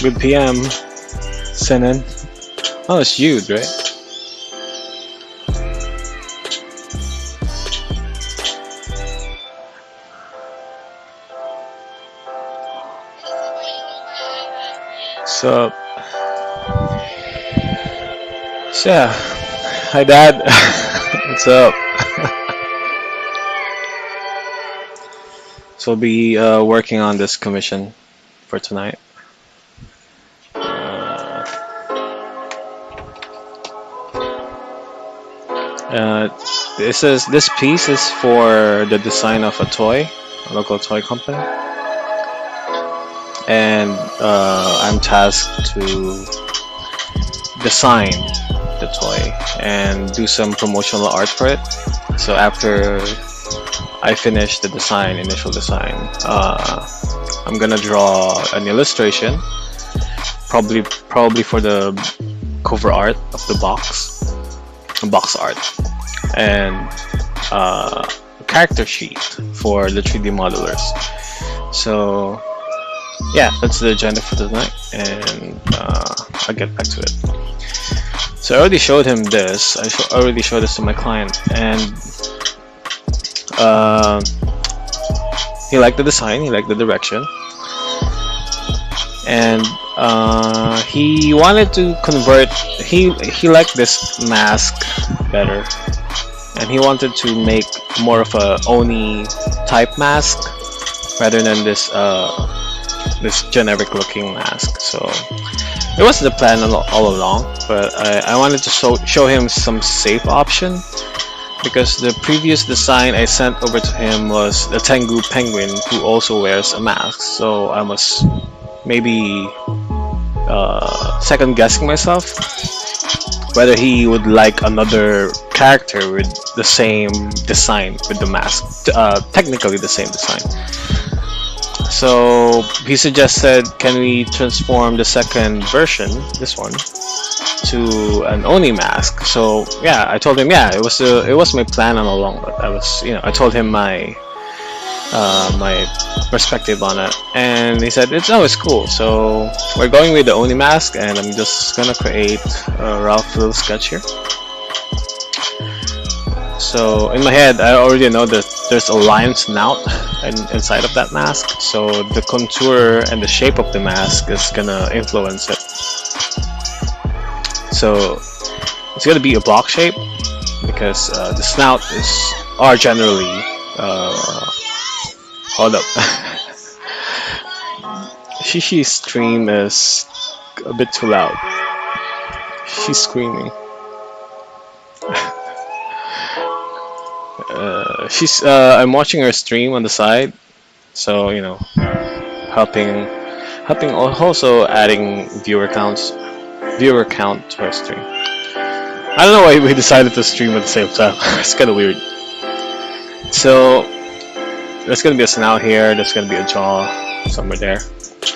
Good PM, Senan. Oh, it's you, right? So, yeah. Hi, Dad. What's up? So, we'll be working on this commission for tonight. Uh, uh, this piece is for the design of a local toy company, and I'm tasked to design the toy and do some promotional art for it. So after I finish the initial design, I'm gonna draw an illustration, probably for the cover art of the box art, and a character sheet for the 3D modelers. So yeah, that's the agenda for tonight, and I'll get back to it. So I already showed him this. I already showed this to my client, and he liked the design, he liked the direction, and he wanted to convert. He liked this mask better, and he wanted to make more of a Oni type mask rather than this generic looking mask. So it was the plan all along, but I wanted to show him some safe option, because the previous design I sent over to him was the Tengu penguin who also wears a mask. So I was maybe second guessing myself whether he would like another character with the same design with the mask, technically the same design. So he suggested, can we transform the second version, this one, to an Oni mask? So yeah, I told him, yeah, it was my plan all along, but I told him my my perspective on it, and he said it's cool. So we're going with the Oni mask, and I'm just gonna create a rough little sketch here. So in my head, I already know that there's a lion snout inside of that mask, so the contour and the shape of the mask is gonna influence it. So it's gonna be a block shape, because the snout are generally hold up. Shishi's stream is a bit too loud. She's screaming. I'm watching her stream on the side, so helping also adding viewer count to her stream. I don't know why we decided to stream at the same time. It's kind of weird. So there's gonna be a snout here, there's gonna be a jaw somewhere there,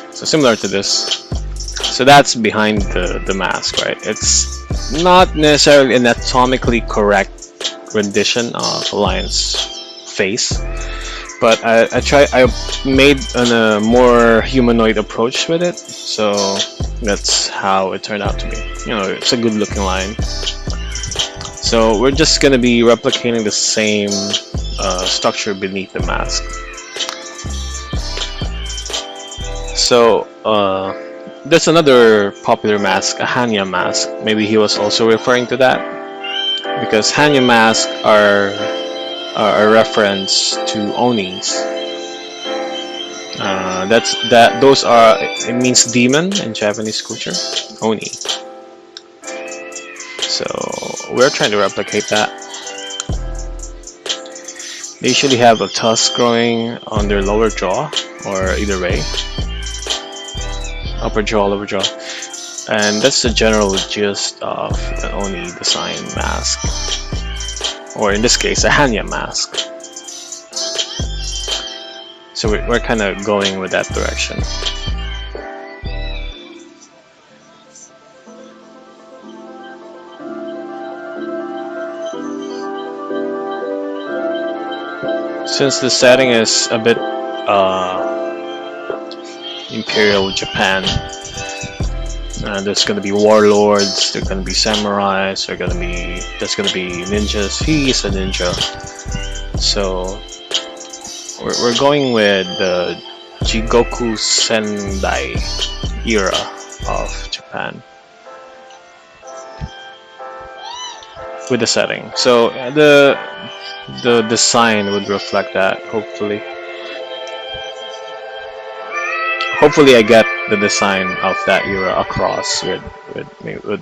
so similar to this. So that's behind the mask, right? It's not necessarily an anatomically correct rendition of a lion's face, but I made a more humanoid approach with it, so that's how it turned out to be. It's a good looking lion. So we're just gonna be replicating the same structure beneath the mask. So there's another popular mask, a Hanya mask. Maybe he was also referring to that, because Hanya masks are a reference to Onis. It means demon in Japanese culture, Oni. So we're trying to replicate that. They usually have a tusk growing on their lower jaw, or either way, upper jaw, lower jaw. And that's the general gist of an Oni design mask, or in this case, a Hanya mask. So we're kind of going with that direction. Since the setting is a bit Imperial Japan, And there's gonna be warlords, there's gonna be samurais, there's gonna be ninjas. He's a ninja. So we're going with the Jigoku Sendai era of Japan with the setting. So the design would reflect that, hopefully. Hopefully I get the design of that era across with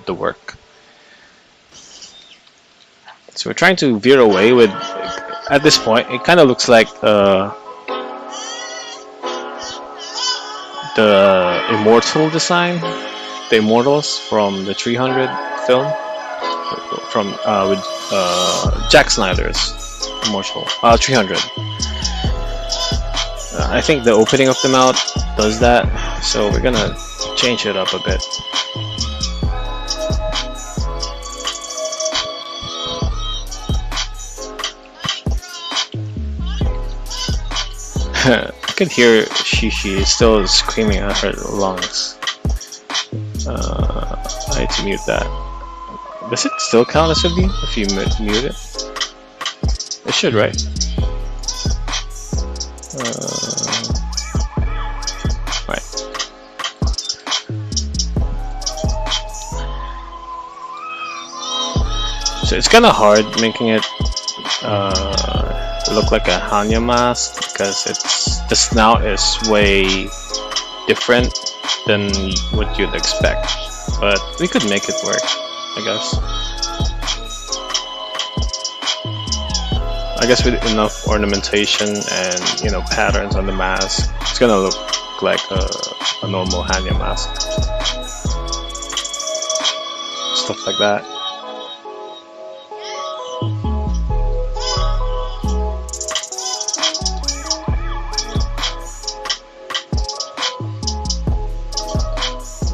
the work. So we're trying to veer away with, at this point, it kind of looks like the Immortal design, the Immortals from the 300 film, from with Jack Snyder's Immortal 300. I think the opening of the mouth does that, so we're gonna change it up a bit. I can hear Shishi is still screaming at her lungs. I need to mute that. Does it still count as a beat if you mute it? It should, right? Right. So it's kind of hard making it look like a Hanya mask because the snout is way different than what you'd expect. But we could make it work, I guess. I guess with enough ornamentation and, you know, patterns on the mask, it's gonna look like a normal Hanya mask. Stuff like that.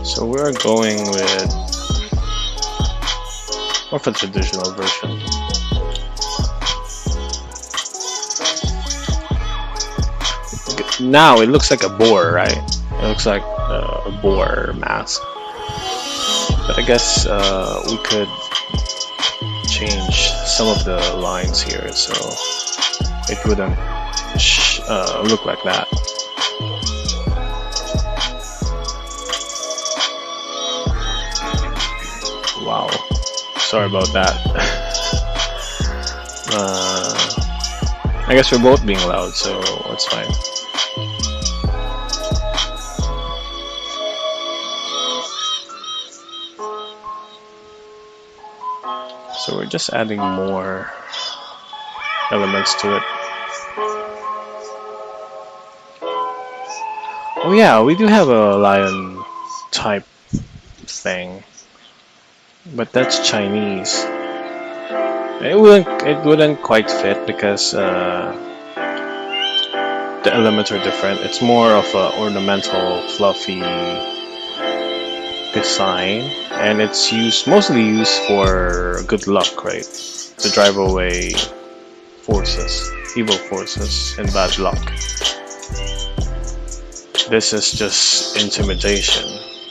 So we're going with more of a traditional version. Now it looks like a boar, right? It looks like a boar mask. But I guess we could change some of the lines here so it wouldn't look like that. Wow, sorry about that. I guess we're both being loud, so it's fine. So we're just adding more elements to it. Oh yeah, we do have a lion type thing, but that's Chinese. It wouldn't quite fit because the elements are different. It's more of a ornamental, fluffy design, and it's mostly used for good luck, right? To drive away forces, evil forces, and bad luck. This is just intimidation.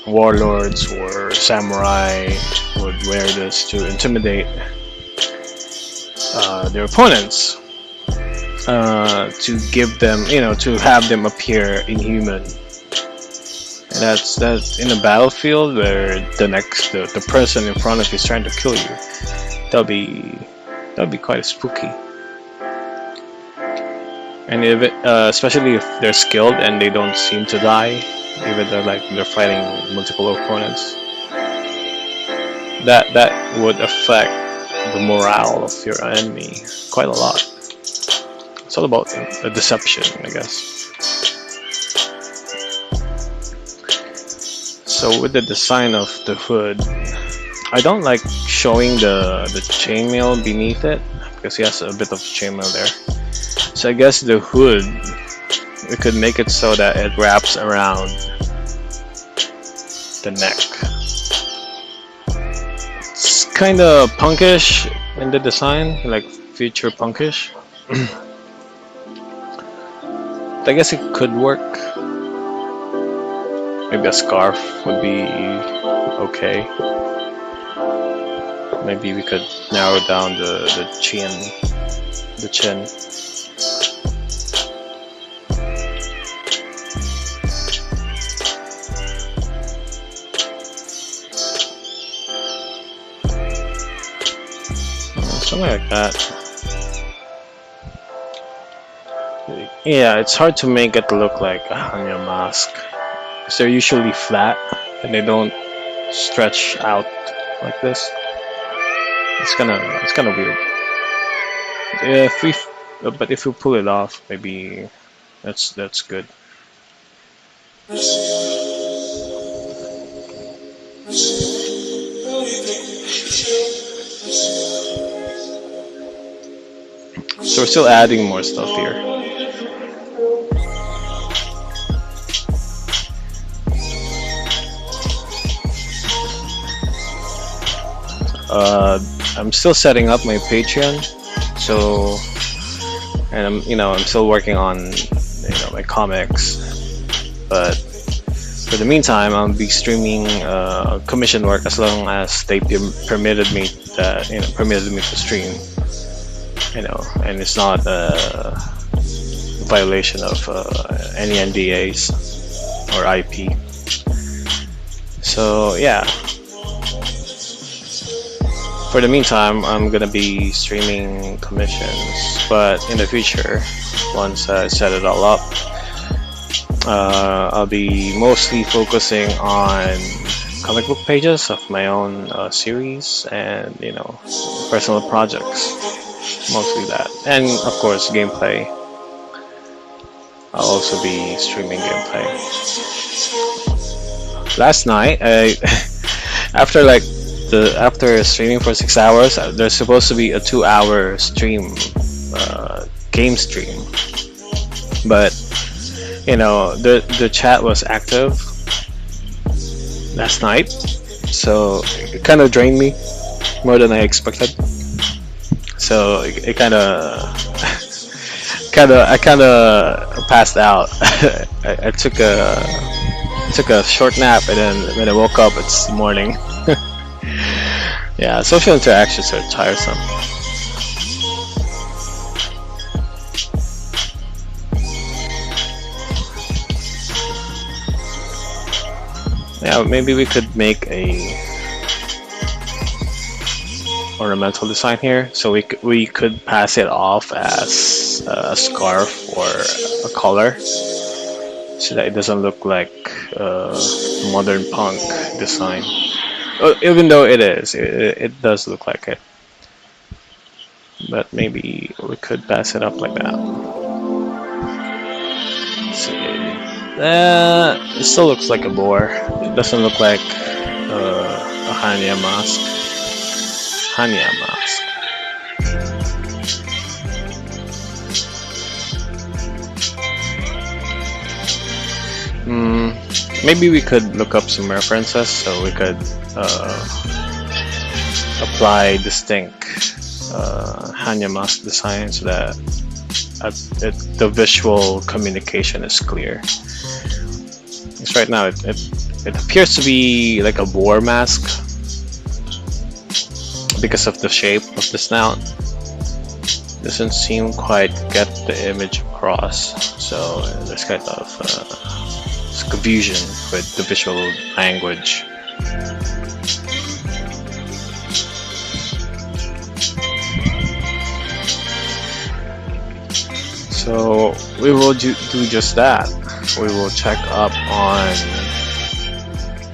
Warlords or samurai would wear this to intimidate their opponents, to give them, to have them appear inhuman. And that's in a battlefield where the person in front of you is trying to kill you. That'll be quite spooky. And if especially if they're skilled and they don't seem to die, even though they're fighting multiple opponents, that would affect the morale of your enemy quite a lot. It's all about the deception, I guess. So with the design of the hood, I don't like showing the chainmail beneath it because he has a bit of chainmail there. So I guess the hood, we could make it so that it wraps around the neck. It's kind of punkish in the design, like future punkish. I guess it could work. Maybe a scarf would be okay. Maybe we could narrow down the chin. The chin. Something like that. Yeah, it's hard to make it look like a Hanya mask. Because they're usually flat and they don't stretch out like this. It's kind of weird. If we, but if we pull it off, maybe that's good. So we're still adding more stuff here. I'm still setting up my Patreon, so and I'm still working on my comics, but for the meantime I'll be streaming commission work as long as they permitted me to stream, and it's not a violation of any NDAs or IP. So yeah. For the meantime, I'm gonna be streaming commissions, but in the future, once I set it all up, I'll be mostly focusing on comic book pages of my own series and personal projects, mostly that, and of course gameplay. I'll also be streaming gameplay. Last night, after streaming for 6 hours, there's supposed to be a 2-hour stream, game stream, but the chat was active last night, so it kind of drained me more than I expected. So it kind of I kind of passed out. I took a short nap, and then when I woke up, it's morning. Yeah, social interactions are tiresome. Yeah, maybe we could make a ornamental design here, so we could pass it off as a scarf or a collar, so that it doesn't look like a modern punk design. Even though it does look like it, but maybe we could pass it up like that. See, it still looks like a boar. It doesn't look like a Hanya mask. Hanya mask. Maybe we could look up some references so we could apply distinct Hanya mask design so that the visual communication is clear. Because right now it appears to be like a boar mask because of the shape of the snout. Doesn't seem quite get the image across, so there's kind of confusion with the visual language. So we will do just that. We will check up on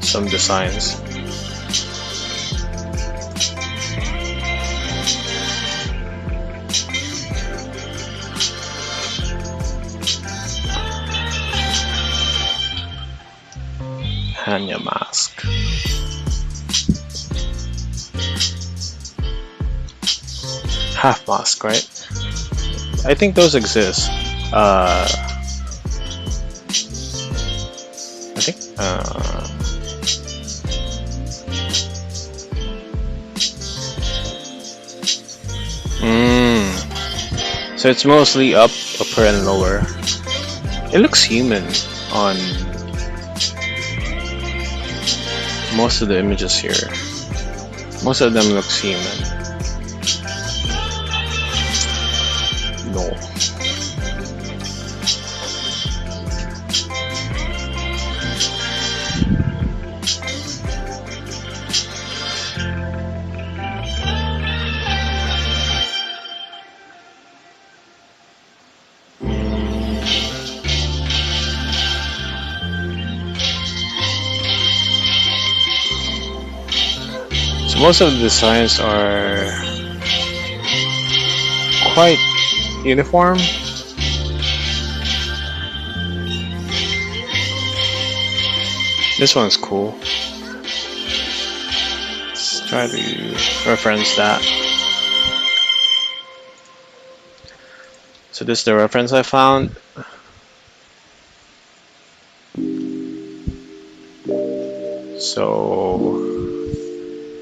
some designs. Hanya mask. Half mask, right? I think those exist. I think. So it's mostly up, upper, and lower. It looks human on Most of the images here, most of them look human. No. So most of the designs are quite uniform. This one's cool. Let's try to reference that. So this is the reference I found. So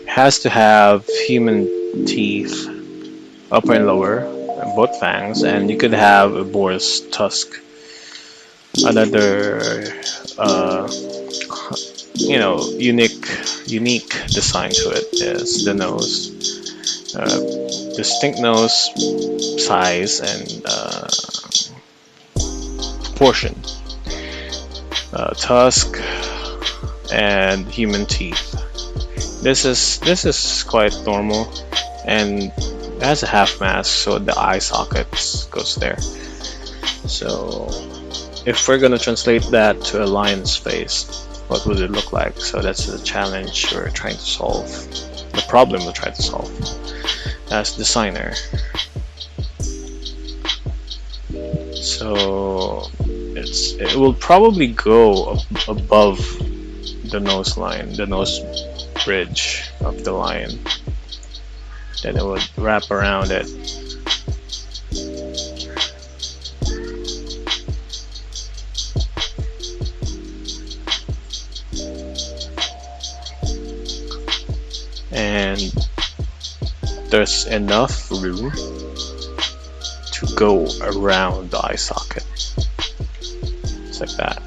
it has to have human teeth, upper and lower, both fangs, and you could have a boar's tusk. Another, unique design to it is the nose. Distinct nose size and proportion. Tusk and human teeth. This is quite normal, and it has a half mask, so the eye sockets goes there. So if we're gonna translate that to a lion's face, what would it look like? So that's the challenge we're trying to solve, the problem we're trying to solve as designer. So it will probably go above the nose line, the nose bridge of the lion. Then it would wrap around it. And there's enough room to go around the eye socket. It's like that.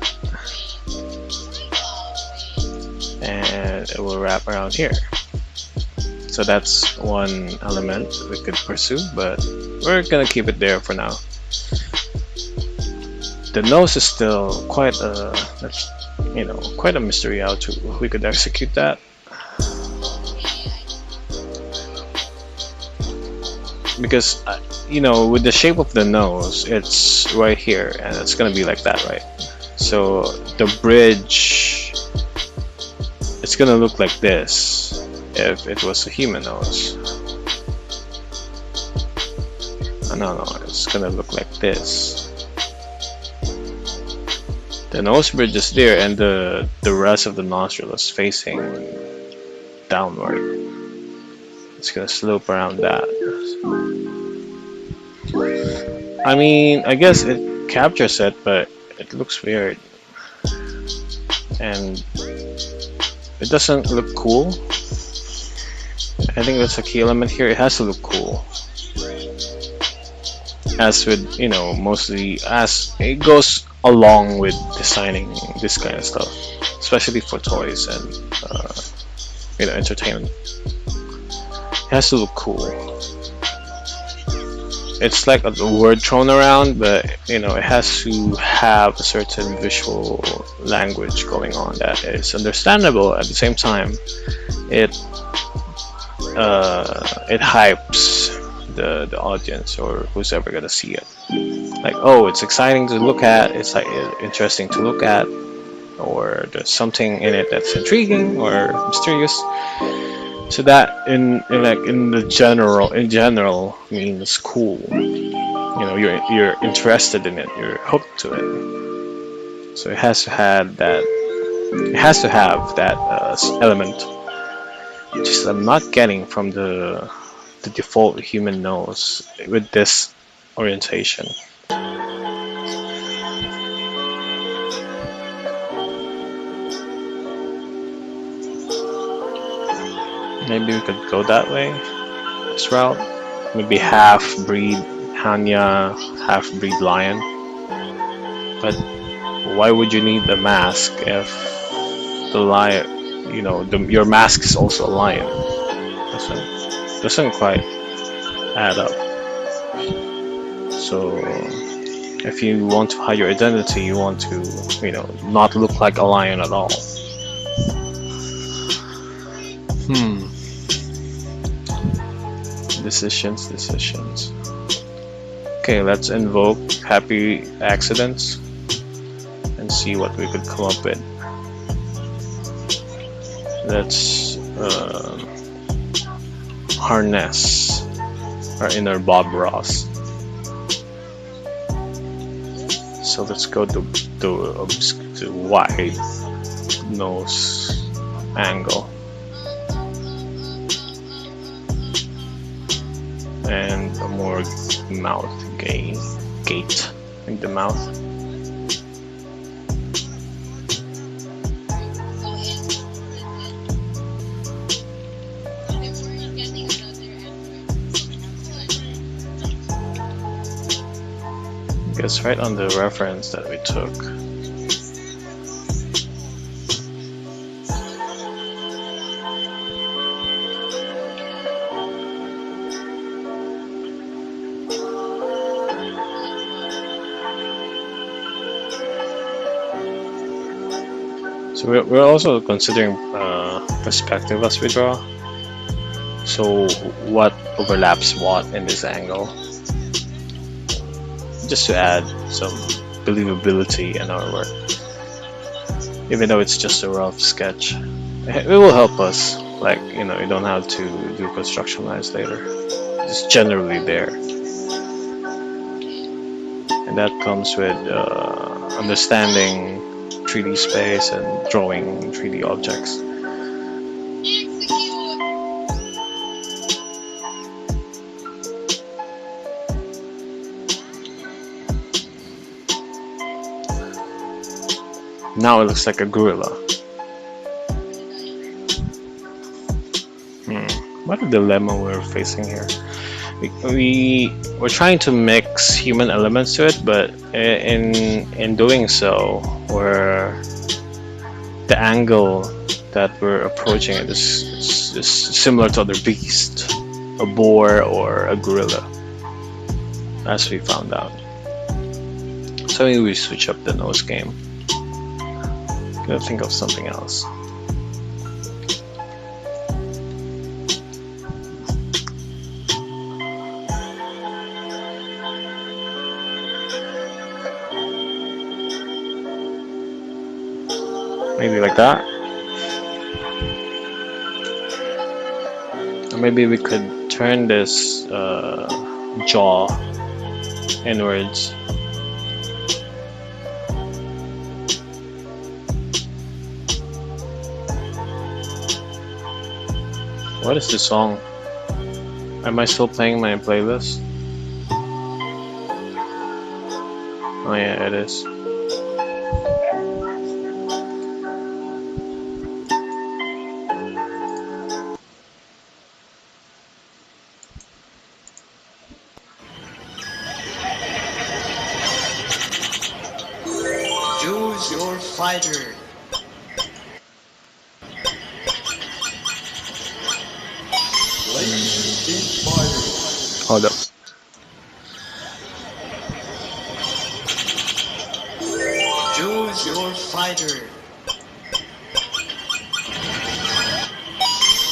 And it will wrap around here. So that's one element we could pursue, but we're gonna keep it there for now. The nose is still quite a mystery how we could execute that. Because with the shape of the nose, it's right here, and it's gonna be like that, right? So the bridge, it's gonna look like this if it was a human nose. No, it's gonna look like this. The nose bridge is there, and the rest of the nostril is facing downward. It's gonna slope around that. I mean, I guess it captures it, but it looks weird, and it doesn't look cool. I think that's a key element here. It has to look cool. As with, mostly as it goes along with designing this kind of stuff, especially for toys and entertainment. It has to look cool. It's like a word thrown around, but it has to have a certain visual language going on that is understandable. At the same time, it hypes the audience or who's ever gonna see it. Like, oh, it's exciting to look at, it's like interesting to look at, or there's something in it that's intriguing or mysterious. So that in general means cool. You're interested in it, you're hooked to it. So it has to have that. It has to have that element, which is I'm not getting from the default human nose with this orientation. Maybe we could go that way, this route. Maybe half-breed Hanya, half-breed lion. But why would you need the mask if the lion, you know, your mask is also a lion. Doesn't quite add up. So if you want to hide your identity, you want to, you know, not look like a lion at all. Decisions. Okay, let's invoke happy accidents and see what we could come up with. Let's harness our inner Bob Ross. So let's go to wide nose angle and a more mouth gate in the mouth. It's right on the reference that we took. So we're also considering perspective as we draw. So what overlaps what in this angle? Just to add some believability in our work. Even though it's just a rough sketch, it will help us. Like, you know, you don't have to do construction lines later. It's generally there. And that comes with understanding 3D space and drawing 3D objects. Now it looks like a gorilla. What a dilemma we're facing here. We're trying to mix human elements to it, but in doing so, the angle that we're approaching it is similar to other beasts, a boar or a gorilla, as we found out. So maybe we switch up the nose game. Gotta think of something else. Maybe like that. Or maybe we could turn this jaw inwards. What is this song? Am I still playing my playlist? Oh yeah, it is. Choose your fighter. Hold up. Choose your fighter.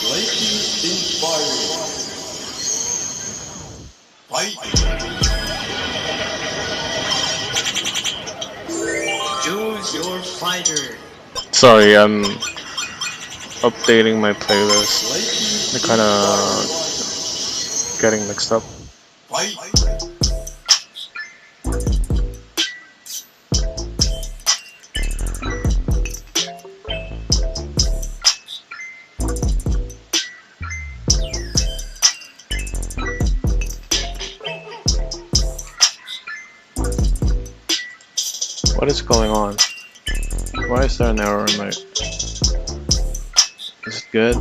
Lightning fire. Fight. Choose your fighter. Sorry, I'm updating my playlist. They're kind of getting mixed up. Fight. What is going on? Why is there an error in my... Is it good?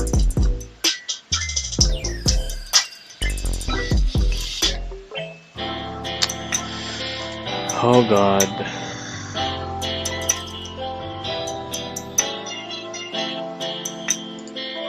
Oh god.